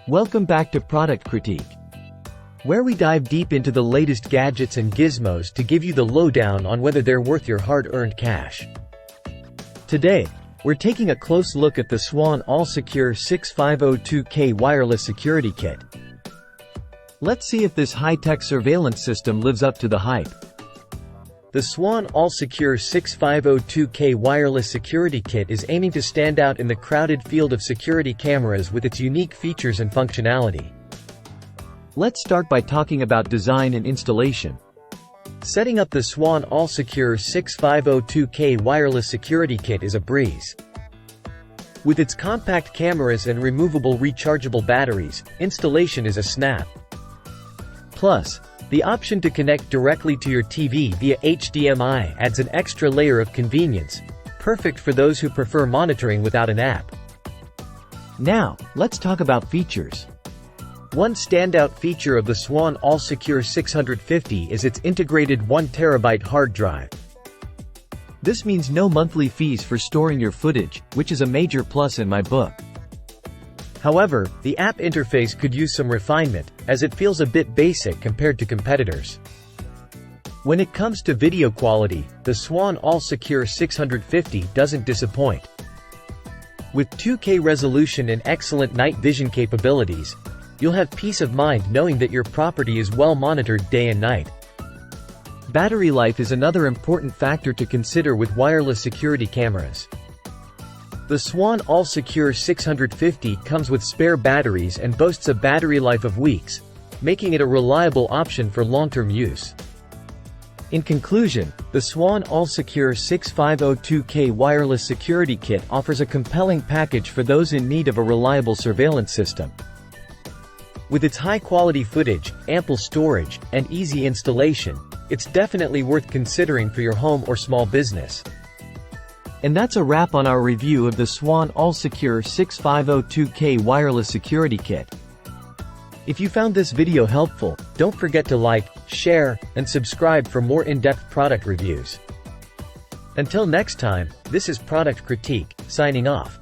Welcome back to Product Critique, where we dive deep into the latest gadgets and gizmos to give you the lowdown on whether they're worth your hard-earned cash. Today, we're taking a close look at the Swann ALLSECURE650 wireless security kit. Let's see if this high-tech surveillance system lives up to the hype. The Swann ALLSECURE650 wireless security kit is aiming to stand out in the crowded field of security cameras with its unique features and functionality. Let's start by talking about design and installation. Setting up the Swann ALLSECURE650 wireless security kit is a breeze. With its compact cameras and removable rechargeable batteries, installation is a snap. Plus, the option to connect directly to your TV via HDMI adds an extra layer of convenience, perfect for those who prefer monitoring without an app. Now, let's talk about features. One standout feature of the Swann ALLSECURE650 is its integrated 1TB hard drive. This means no monthly fees for storing your footage, which is a major plus in my book. However, the app interface could use some refinement, as it feels a bit basic compared to competitors. When it comes to video quality, the Swann ALLSECURE650 doesn't disappoint. With 2K resolution and excellent night vision capabilities, you'll have peace of mind knowing that your property is well monitored day and night. Battery life is another important factor to consider with wireless security cameras. The Swann ALLSECURE650 comes with spare batteries and boasts a battery life of weeks, making it a reliable option for long-term use. In conclusion, the Swann ALLSECURE650 wireless security kit offers a compelling package for those in need of a reliable surveillance system. With its high-quality footage, ample storage, and easy installation, it's definitely worth considering for your home or small business. And that's a wrap on our review of the Swann ALLSECURE650 wireless security kit. If you found this video helpful, don't forget to like, share, and subscribe for more in-depth product reviews. Until next time, this is Product Critique, signing off.